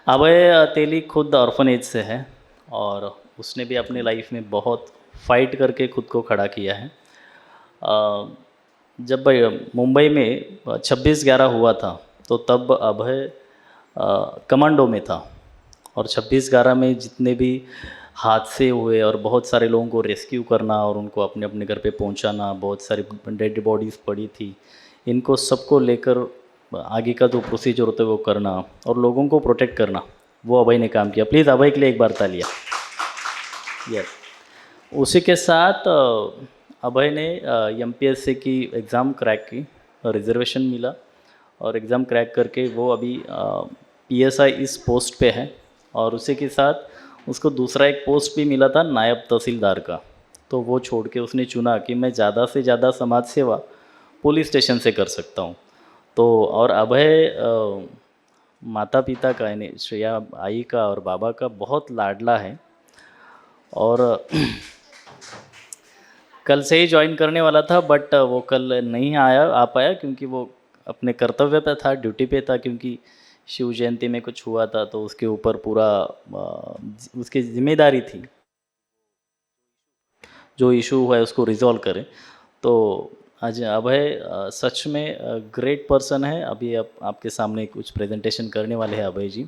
अभय तेली खुद ऑर्फनेज से है और उसने भी अपनी लाइफ में बहुत फाइट करके खुद को खड़ा किया है। जब मुंबई में 26/11 हुआ था तो तब अभय कमांडो में था और 26/11 में जितने भी हादसे हुए और बहुत सारे लोगों को रेस्क्यू करना और उनको अपने अपने घर पे पहुंचाना, बहुत सारी डेड बॉडीज़ पड़ी थी, इनको सबको लेकर आगे का जो प्रोसीजर होता है वो करना और लोगों को प्रोटेक्ट करना, वो अभय ने काम किया। प्लीज़ अभय के लिए एक बार तालियां। यस, उसी के साथ अभय ने एमपीएससी की एग्ज़ाम क्रैक की, रिजर्वेशन मिला और एग्ज़ाम क्रैक करके वो अभी पीएसआई इस पोस्ट पे है और उसी के साथ उसको दूसरा एक पोस्ट भी मिला था नायब तहसीलदार का। तो वो छोड़ के उसने चुना कि मैं ज़्यादा से ज़्यादा समाज सेवा पुलिस स्टेशन से कर सकता हूँ। तो और अभय माता पिता का यानी श्रेया आई का और बाबा का बहुत लाडला है और कल से ही ज्वाइन करने वाला था बट वो कल नहीं आ पाया क्योंकि वो अपने कर्तव्य पे था, ड्यूटी पे था, क्योंकि शिव जयंती में कुछ हुआ था तो उसके ऊपर पूरा उसकी जिम्मेदारी थी जो इशू हुआ है उसको रिजॉल्व करें। तो आज अभय सच में ग्रेट पर्सन है। अभी आपके सामने कुछ प्रेजेंटेशन करने वाले हैं अभय जी।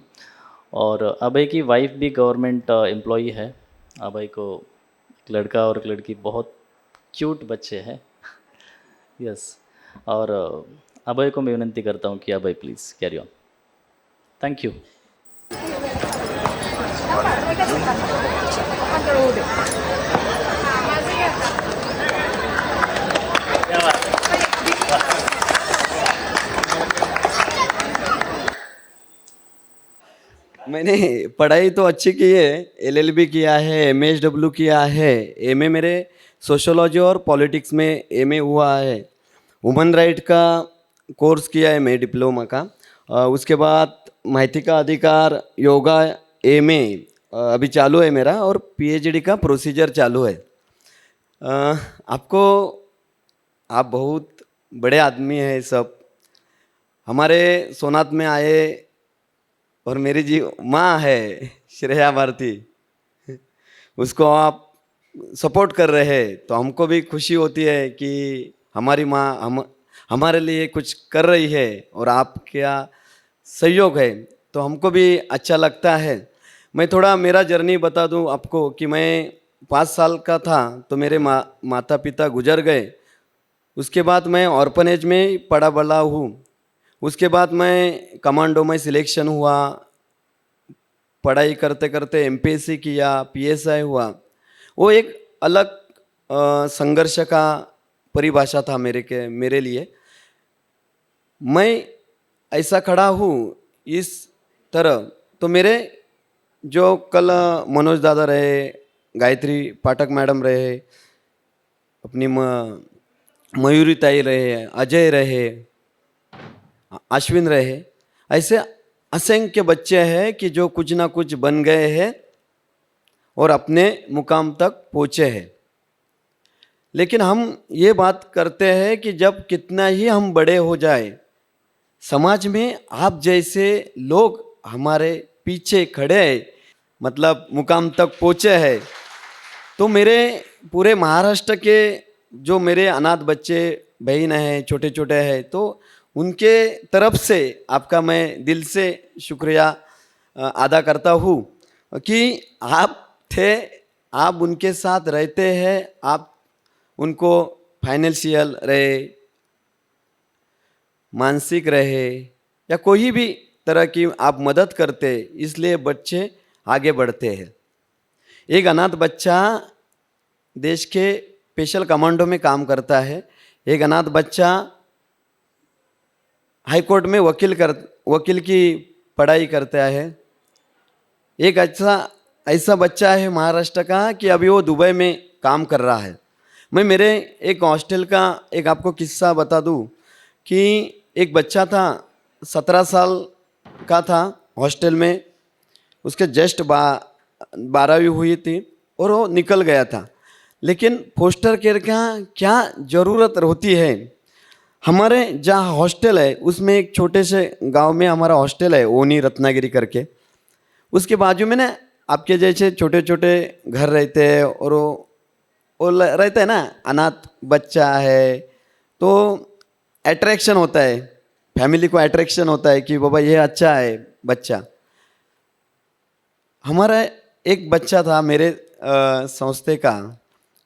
और अभय की वाइफ भी गवर्नमेंट एम्प्लॉई है। अभय को एक लड़का और एक लड़की, बहुत क्यूट बच्चे हैं। यस, और अभय को मैं विनती करता हूँ कि Abhay please carry on. Thank you. मैंने पढ़ाई तो अच्छी की है, एलएलबी किया है, एमएसडब्ल्यू किया है, एमए मेरे सोशोलॉजी और पॉलिटिक्स में एमए हुआ है। वुमेन राइट का कोर्स किया है मैं, डिप्लोमा का। उसके बाद माहिती का अधिकार, योगा, एमए अभी चालू है मेरा और पीएचडी का प्रोसीजर चालू है। आपको, आप बहुत बड़े आदमी हैं सब। हमारे सोनात में आए और मेरी जी माँ है श्रेया भारती, उसको आप सपोर्ट कर रहे हैं तो हमको भी खुशी होती है कि हमारी माँ हमारे लिए कुछ कर रही है और आपका सहयोग है तो हमको भी अच्छा लगता है। मैं थोड़ा मेरा जर्नी बता दूं आपको कि मैं 5 साल का था तो मेरे माता पिता गुजर गए। उसके बाद मैं ऑर्फनेज में पढ़ा बड़ा हूँ। उसके बाद मैं कमांडो में सिलेक्शन हुआ, पढ़ाई करते करते एमपीएससी किया, पीएसआई हुआ। वो एक अलग संघर्ष का परिभाषा था मेरे लिए। मैं ऐसा खड़ा हूँ इस तरह। तो मेरे जो कल मनोज दादा रहे, गायत्री पाठक मैडम रहे, अपनी मयूरी ताई रहे, अजय रहे, अश्विन रहे, ऐसे असंख्य बच्चे हैं कि जो कुछ ना कुछ बन गए हैं और अपने मुकाम तक पहुँचे हैं। लेकिन हम ये बात करते हैं कि जब कितना ही हम बड़े हो जाए, समाज में आप जैसे लोग हमारे पीछे खड़े हैं, मतलब मुकाम तक पहुँचे हैं, तो मेरे पूरे महाराष्ट्र के जो मेरे अनाथ बच्चे बहन हैं, छोटे छोटे हैं, तो उनके तरफ से आपका मैं दिल से शुक्रिया अदा करता हूँ कि आप थे, आप उनके साथ रहते हैं, आप उनको फाइनेंशियल रहे, मानसिक रहे या कोई भी तरह की आप मदद करते, इसलिए बच्चे आगे बढ़ते हैं। एक अनाथ बच्चा देश के स्पेशल कमांडो में काम करता है। एक अनाथ बच्चा हाई कोर्ट में वकील की पढ़ाई करता है। एक ऐसा बच्चा है महाराष्ट्र का कि अभी वो दुबई में काम कर रहा है। मैं मेरे एक हॉस्टल का एक आपको किस्सा बता दूं कि एक बच्चा था, 17 साल का था, हॉस्टल में उसके जस्ट 12वीं हुई थी और वो निकल गया था। लेकिन फोस्टर केयर का क्या ज़रूरत होती है। हमारे जहाँ हॉस्टल है उसमें एक छोटे से गांव में हमारा हॉस्टल है, ओनी रत्नागिरी करके। उसके बाजू में ना आपके जैसे छोटे छोटे घर रहते हैं, और रहता है ना, अनाथ बच्चा है, तो अट्रैक्शन होता है, फैमिली को अट्रैक्शन होता है कि बाबा ये अच्छा है बच्चा। हमारा एक बच्चा था मेरे संस्थे का,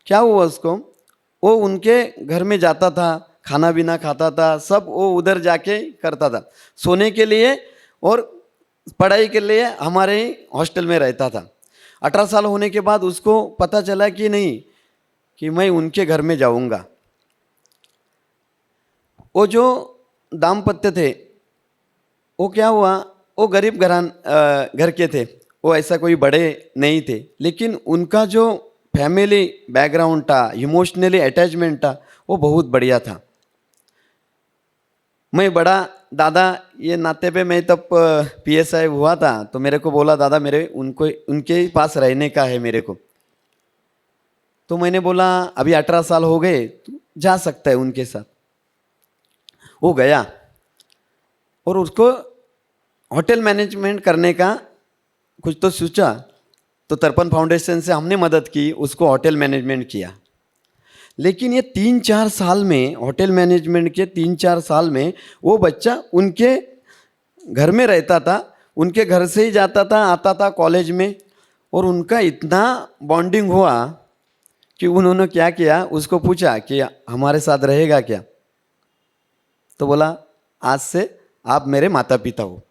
क्या हुआ उसको, वो उनके घर में जाता था, खाना पीना खाता था, सब वो उधर जाके करता था, सोने के लिए और पढ़ाई के लिए हमारे ही हॉस्टल में रहता था। 18 साल होने के बाद उसको पता चला कि नहीं, कि मैं उनके घर में जाऊंगा। वो जो दाम्पत्य थे, वो क्या हुआ, वो गरीब घर के थे, वो ऐसा कोई बड़े नहीं थे, लेकिन उनका जो फैमिली बैकग्राउंड था, इमोशनली अटैचमेंट था, वो बहुत बढ़िया था। मैं बड़ा दादा ये नाते पे मैं तब PSI हुआ था, तो मेरे को बोला दादा मेरे उनके पास रहने का है मेरे को। तो मैंने बोला अभी 18 साल हो गए, तू जा सकता है उनके साथ। वो गया और उसको होटल मैनेजमेंट करने का कुछ तो सोचा, तो तर्पण फाउंडेशन से हमने मदद की, उसको होटल मैनेजमेंट किया। लेकिन ये 3-4 साल में, होटल मैनेजमेंट के 3-4 साल में वो बच्चा उनके घर में रहता था, उनके घर से ही जाता था आता था कॉलेज में, और उनका इतना बॉन्डिंग हुआ कि उन्होंने क्या किया, उसको पूछा कि हमारे साथ रहेगा क्या, तो बोला आज से आप मेरे माता पिता हो।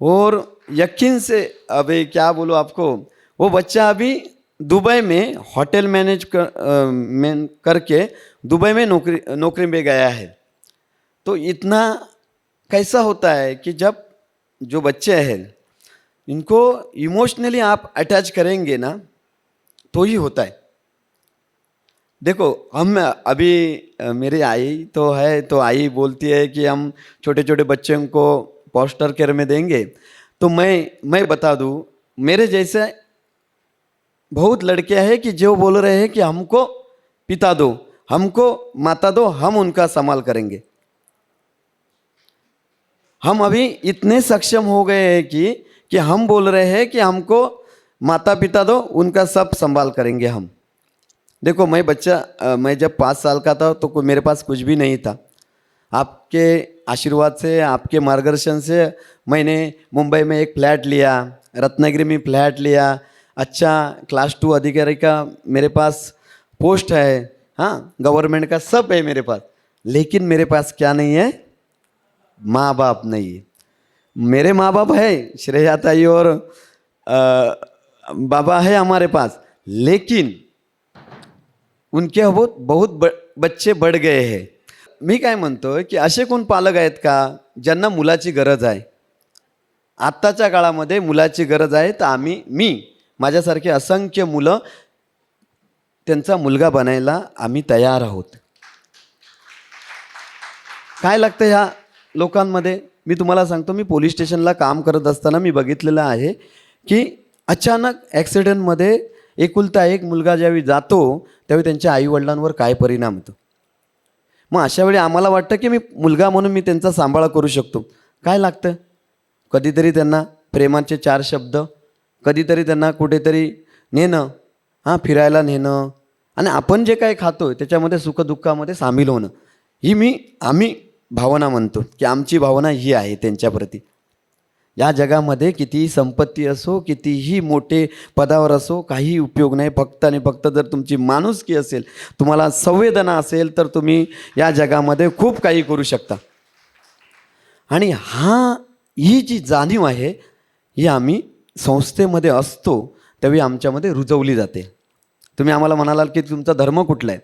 और यकीन से अभी क्या बोलूँ आपको, वो बच्चा अभी दुबई में होटल मैनेज करके दुबई में नौकरी में गया है। तो इतना कैसा होता है कि जब जो बच्चे हैं इनको इमोशनली आप अटैच करेंगे ना, तो ही होता है। देखो हम अभी मेरी आई तो है, तो आई बोलती है कि हम छोटे छोटे बच्चों को फॉस्टर केयर में देंगे। तो मैं बता दूं, मेरे जैसे बहुत लड़के हैं कि जो बोल रहे हैं कि हमको पिता दो, हमको माता दो, हम उनका संभाल करेंगे। हम अभी इतने सक्षम हो गए हैं कि हम बोल रहे हैं कि हमको माता पिता दो, उनका सब संभाल करेंगे हम। देखो मैं जब 5 साल का था तो मेरे पास कुछ भी नहीं था। आपके आशीर्वाद से, आपके मार्गदर्शन से मैंने मुंबई में एक फ्लैट लिया, रत्नागिरी में फ्लैट लिया, अच्छा क्लास 2 अधिकारी का मेरे पास पोस्ट है, हाँ गवर्नमेंट का सब है मेरे पास। लेकिन मेरे पास क्या नहीं है, माँ बाप नहीं है। मेरे माँ बाप है, श्रेया ताई और बाबा है हमारे पास, लेकिन उनके बहुत बच्चे बढ़ गए हैं। मी काय म्हणतोय की असे कोण पालक आहेत का ज्यांना मुलाची गरज आहे, आत्ताच्या काळामध्ये मुलाची गरज आहे, तर मी माझ्यासारखे असंख्य मुलं त्यांचा मुलगा बनायला आम्ही तयार आहोत। काय लागतं ह्या लोकांमध्ये, मी तुम्हाला सांगतो, मी पोलीस स्टेशनला काम करत असताना मी बघितलेलं आहे की अचानक ॲक्सिडेंटमध्ये एकुलता एक मुलगा ज्यावेळी जातो त्यावेळी त्यांच्या आईवडिलांवर काय परिणाम होतो। मग अशा वेळी आम्हाला वाटतं की मी मुलगा म्हणून मी त्यांचा सांभाळ करू शकतो। काय लागतं, कधीतरी त्यांना प्रेमाचे 4 शब्द, कधीतरी त्यांना कुठेतरी नेणं, हां फिरायला नेणं, आणि आपण जे काही खातो त्याच्यामध्ये सुखदुःखामध्ये सामील होणं, ही आम्ही भावना म्हणतो की आमची भावना ही आहे त्यांच्याप्रती। या जगामध्ये कितीही संपत्ती असो, कितीही मोठे पदावर असो, काही उपयोग नाही, फक्त आणि फक्त जर तुमची माणुसकी असेल, तुम्हाला संवेदना असेल, तर तुम्ही या जगामध्ये खूप काही करू शकता। आणि ही जी जाणीव आहे ही आम्ही संस्थेमध्ये असतो त्यावेळी आमच्यामध्ये रुजवली जाते। तुम्ही आम्हाला म्हणालाल की तुमचा धर्म कुठला आहे,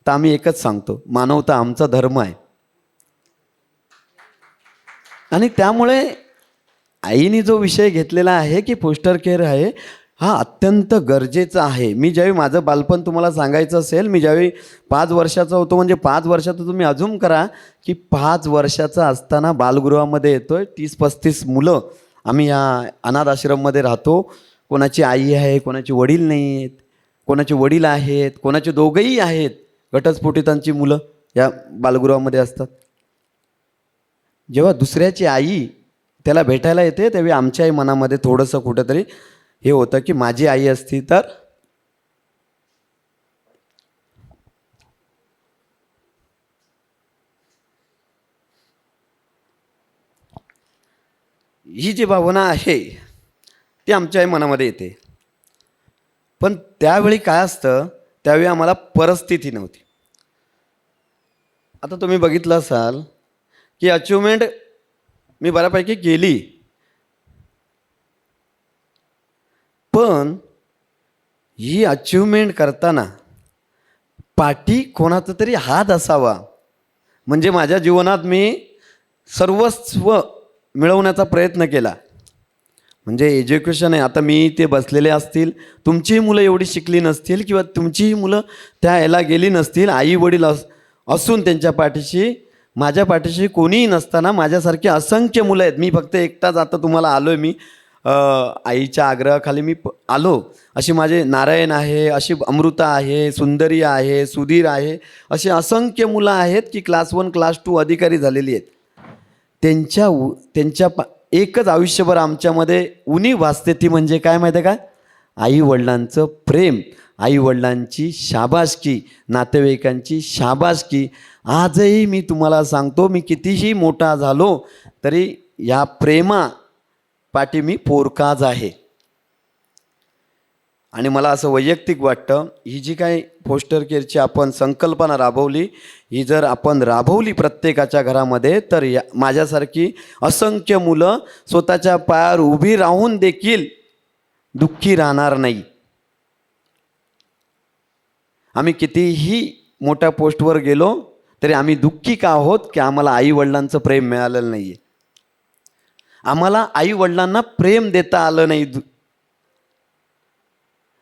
तर आम्ही एकच सांगतो, मानवता आमचा धर्म आहे। आणि त्यामुळे आईने जो विषय घेतलेला आहे की फोस्टर केअर आहे, हा अत्यंत गरजेचा आहे। मी ज्यावेळी माझं बालपण तुम्हाला सांगायचं असेल, मी ज्यावेळी 5 वर्षाचा होतो, म्हणजे 5 वर्षाचं तुम्ही अजून करा की 5 वर्षाचा असताना बालगृहामध्ये येतोय, 30-35 मुलं आम्ही या अनाथ आश्रममध्ये राहतो। कोणाची आई आहे, कोणाचे वडील नाही आहेत, कोणाचे वडील आहेत, कोणाचे दोघंही आहेत, घटस्फोटितांची मुलं या बालगृहामध्ये असतात। जेव्हा दुसऱ्याची आई त्याला भेटायला येते, त्यावेळी आमच्याही मनामध्ये थोडंसं कुठंतरी हे होतं की माझी आई असती तर. ही जी भावना आहे ती आमच्याही मनामध्ये येते. पण त्यावेळी काय असतं, त्यावेळी आम्हाला परिस्थिती नव्हती. आता तुम्ही बघितलं असाल की अचिव्हमेंट मी बऱ्यापैकी केली, पण ही अचिव्हमेंट करताना पाठी कोणाचा तरी हात असावा. म्हणजे माझ्या जीवनात मी सर्वस्व मिळवण्याचा प्रयत्न केला. म्हणजे एज्युकेशन आहे, आता मी ते बसलेले असतील, तुमचीही मुलं एवढी शिकली नसतील किंवा तुमचीही मुलं त्या याला गेली नसतील, आई वडील असून त्यांच्या पाठीशी, माझ्या पाठीशी कोणीही नसताना माझ्यासारखे असंख्य मुलं आहेत. मी फक्त एकटाच आता तुम्हाला आलो आहे, मी आईच्या आग्रहाखाली मी आलो. अशी माझे नारायण आहे, अशी अमृता आहे, सुंदरी आहे, सुधीर आहे, असे असंख्य मुलं आहेत की क्लास 1 क्लास 2 अधिकारी झालेली आहेत. त्यांच्या एकच आयुष्यभर आमच्यामध्ये उणीव भासते, ती म्हणजे काय माहिती आहे का? आईवडिलांचं प्रेम, आईवडिलांची शाबासकी, नातेवाईकांची शाबासकी. आजही मी तुम्हाला सांगतो, मी कितीही मोठा झालो तरी या प्रेमा पाठी मी पोरकाज आहे. आणि मला असं वैयक्तिक वाटतं, ही जी काही फोस्टर केअरची आपण संकल्पना राबवली, ही जर आपण राबवली प्रत्येकाच्या घरामध्ये, तर माझ्यासारखी असंख्य मुलं स्वतःच्या पायावर उभी राहून देखील दुःखी राहणार नाही. आम्ही कितीही मोठ्या पोस्टवर गेलो तरी आम्ही दुःखी का आहोत की आम्हाला आईवडिलांचं प्रेम मिळालेलं नाही आहे, आम्हाला आईवडिलांना प्रेम देता आलं नाही.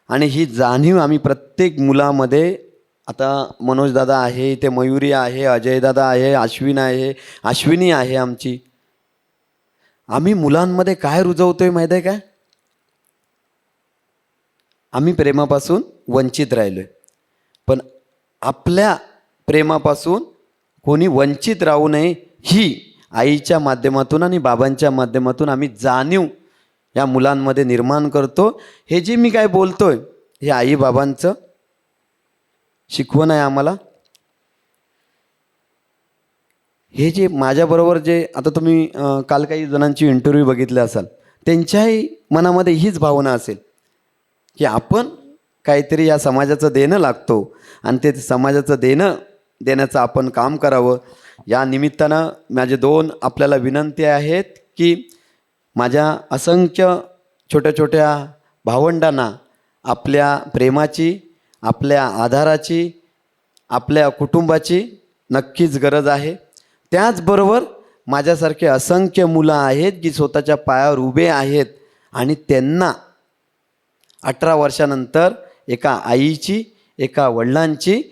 आणि ही जाणीव आम्ही प्रत्येक मुलामध्ये, आता मनोजदादा आहे, इथे मयुरी आहे, अजयदादा आहे, अश्विनी आहे आमची. आम्ही मुलांमध्ये काय रुजवतोय माहिती आहे का? आम्ही प्रेमापासून वंचित राहिलो आहे, पण आपल्या प्रेमापासून कोणी वंचित राहू नये ही आईच्या माध्यमातून आणि बाबांच्या माध्यमातून आम्ही जाणीव या मुलांमध्ये निर्माण करतो. हे जे मी काय बोलतोय हे आई बाबांचं शिकवण आहे आम्हाला. हे जे माझ्याबरोबर जे आता तुम्ही काल काही जणांची इंटरव्ह्यू बघितले असाल, त्यांच्याही मनामध्ये हीच भावना असेल की आपण काहीतरी या समाजाचं देणं लागतो आणि ते समाजाचं देण्याचं आपण काम करावं. या निमित्तानं माझे 2 आपल्याला विनंती आहेत की माझ्या असंख्य छोट्या छोट्या भावंडांना आपल्या प्रेमाची, आपल्या आधाराची, आपल्या कुटुंबाची नक्कीच गरज आहे. त्याचबरोबर माझ्यासारखे असंख्य मुलं आहेत की स्वतःच्या पायावर उभे आहेत आणि त्यांना 18 वर्षानंतर एका आईची, एका वडिलांची,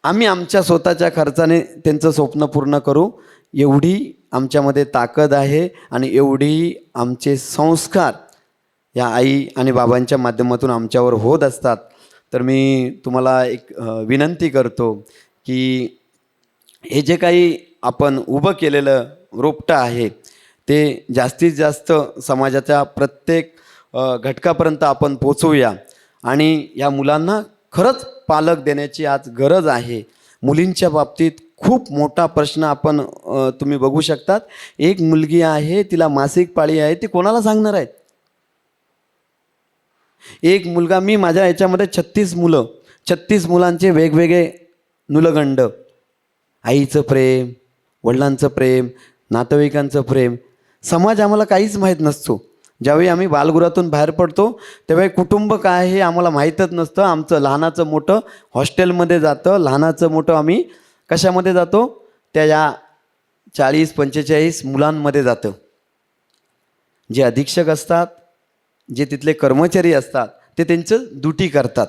आम्ही आमच्या स्वतःच्या खर्चाने त्यांचं स्वप्न पूर्ण करू, एवढी आमच्यामध्ये ताकद आहे आणि एवढी आमचे संस्कार या आई आणि बाबांच्या माध्यमातून आमच्यावर होत असतात. तर मी तुम्हाला एक विनंती करतो की हे जे काही आपण उभं केलेलं रोपटं आहे ते जास्तीत जास्त समाजाच्या प्रत्येक घटकापर्यंत आपण पोचवूया. आणि या मुलांना खरंच पालक देण्याची आज गरज आहे. मुलींच्या बाबतीत खूप मोठा प्रश्न आपण तुम्ही बघू शकतात. एक मुलगी आहे, तिला मासिक पाळी आहे, ती कोणाला सांगणार आहेत? एक मुलगा, मी माझ्या याच्यामध्ये 36 मुलांचे वेगवेगळे नुलगंड, आईचं प्रेम, वडिलांचं प्रेम, नातेवाईकांचं प्रेम. समाज आम्हाला काहीच माहीत नसतो. ज्यावेळी आम्ही बालगृहातून बाहेर पडतो त्यावेळी कुटुंब काय हे आम्हाला माहीतच नसतं. आमचं लहानाचं मोठं हॉस्टेलमध्ये जातं, लहानाचं मोठं आम्ही कशामध्ये जातो, त्या या 40-45 मुलांमध्ये जातं. जे अधीक्षक असतात, जे तिथले कर्मचारी असतात, ते त्यांचं ड्युटी करतात.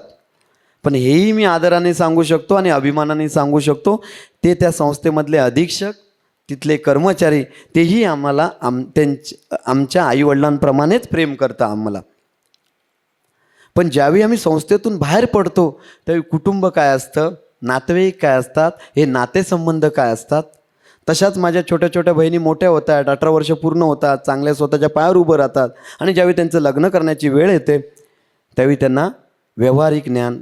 पण हेही मी आदराने सांगू शकतो आणि अभिमानाने सांगू शकतो, ते त्या संस्थेमधले अधीक्षक, तिथले कर्मचारी, तेही आम्हाला आमच्या आईवडिलांप्रमाणेच प्रेम करतं आम्हाला. पण ज्यावेळी आम्ही संस्थेतून बाहेर पडतो त्यावेळी कुटुंब काय असतं, नातेवाईक काय असतात, हे नातेसंबंध काय असतात, तशाच माझ्या छोट्या छोट्या बहिणी मोठ्या होत आहेत, 18 वर्ष पूर्ण होतात, चांगल्या स्वतःच्या पायावर उभं राहतात. आणि ज्यावेळी त्यांचं लग्न करण्याची वेळ येते त्यावेळी त्यांना व्यावहारिक ज्ञान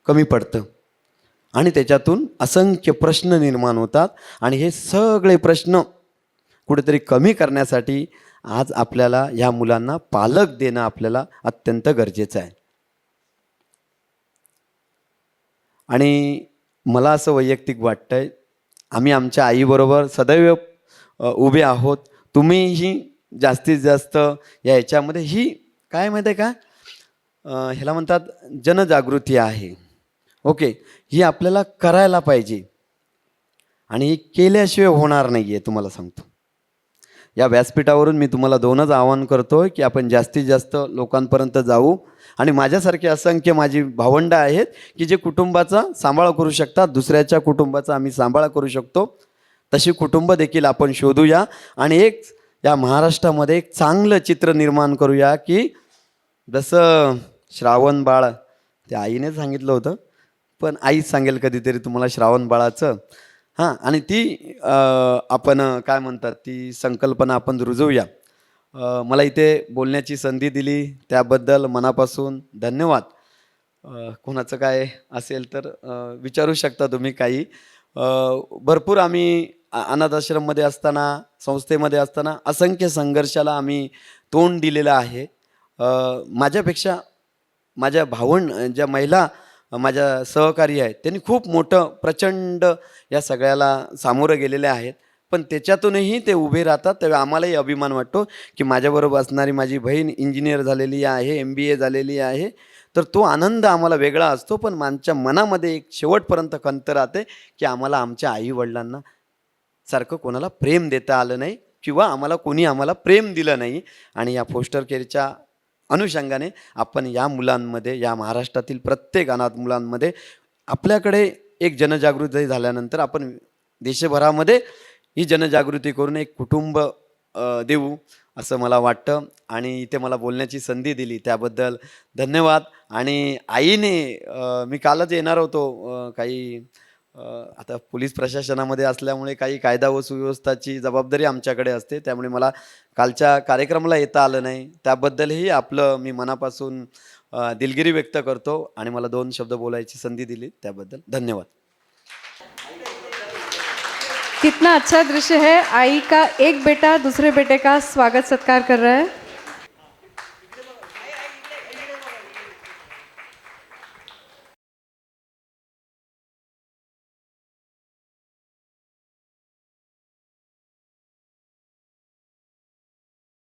कमी पडतं आणि त्याच्यातून असंख्य प्रश्न निर्माण होतात. आणि हे सगळे प्रश्न कुठेतरी कमी करण्यासाठी आज आपल्याला ह्या मुलांना पालक देणं आपल्याला अत्यंत गरजेचं आहे. आणि मला असं वैयक्तिक वाटतंय, आम्ही आमच्या आईबरोबर सदैव उभे आहोत. तुम्हीही जास्तीत जास्त या ह्याच्यामध्ये ही काय माहिती आहे का, ह्याला म्हणतात जनजागृती आहे. ओके, ही आपल्याला करायला पाहिजे आणि ही केल्याशिवाय होणार नाही आहे. तुम्हाला सांगतो, या व्यासपीठावरून मी तुम्हाला दोनच आवाहन करतो की आपण जास्तीत जास्त लोकांपर्यंत जाऊ. आणि माझ्यासारखे असंख्य माझी भावंडं आहेत की जे कुटुंबाचा सांभाळ करू शकतात, दुसऱ्याच्या कुटुंबाचा आम्ही सांभाळ करू शकतो. तशी कुटुंब देखील आपण शोधूया आणि एक या महाराष्ट्रामध्ये एक चांगलं चित्र निर्माण करूया की जसं श्रावण बाळ, त्या आईने सांगितलं होतं, पण आईच सांगेल कधीतरी तुम्हाला श्रावण बाळाचं. हां, आणि ती आपण काय म्हणतात ती संकल्पना आपण रुजवूया. मला इथे बोलण्याची संधी दिली त्याबद्दल मनापासून धन्यवाद. कोणाचं काय असेल तर विचारू शकता तुम्ही काही. भरपूर आम्ही अनाथ आश्रममध्ये असताना, संस्थेमध्ये असताना असंख्य संघर्षाला आम्ही तोंड दिलेलं आहे. माझ्यापेक्षा माझ्या ज्या महिला माझ्या सहकारी आहेत त्यांनी खूप मोठं प्रचंड या सगळ्याला सामोरं गेलेले आहेत. पण त्याच्यातूनही ते उभे राहतात. तेव्हा आम्हालाही अभिमान वाटतो की माझ्याबरोबर असणारी माझी बहीण इंजिनियर झालेली आहे, MBA झालेली आहे. तर तो आनंद आम्हाला वेगळा असतो. पण आमच्या मनामध्ये एक शेवटपर्यंत खंत राहते की आम्हाला आमच्या आईवडिलांना सारखं कोणाला प्रेम देता आलं नाही किंवा आम्हाला प्रेम दिलं नाही. आणि या फोस्टर केअरच्या अनुषंगाने आपण या मुलांमध्ये, या महाराष्ट्रातील प्रत्येक अनाथ मुलांमध्ये आपल्याकडे एक जनजागृती झाल्यानंतर आपण देशभरामध्ये ही जनजागृती करून एक कुटुंब देऊ असं मला वाटतं. आणि इथे मला बोलण्याची संधी दिली त्याबद्दल धन्यवाद. आणि आईने मी कालच येणार होतो, काही आता पोलीस प्रशासनामध्ये असल्यामुळे काही कायदा व सुव्यवस्थाची जबाबदारी आमच्याकडे असते, त्यामुळे मला कालच्या कार्यक्रमाला येता आलं नाही. त्याबद्दलही आपलं मी मनापासून दिलगिरी व्यक्त करतो आणि मला 2 शब्द बोलायची संधी दिली त्याबद्दल धन्यवाद. कितना अच्छा दृश्य है, आई का एक बेटा दूसरे बेटे का स्वागत सत्कार कर रहा है.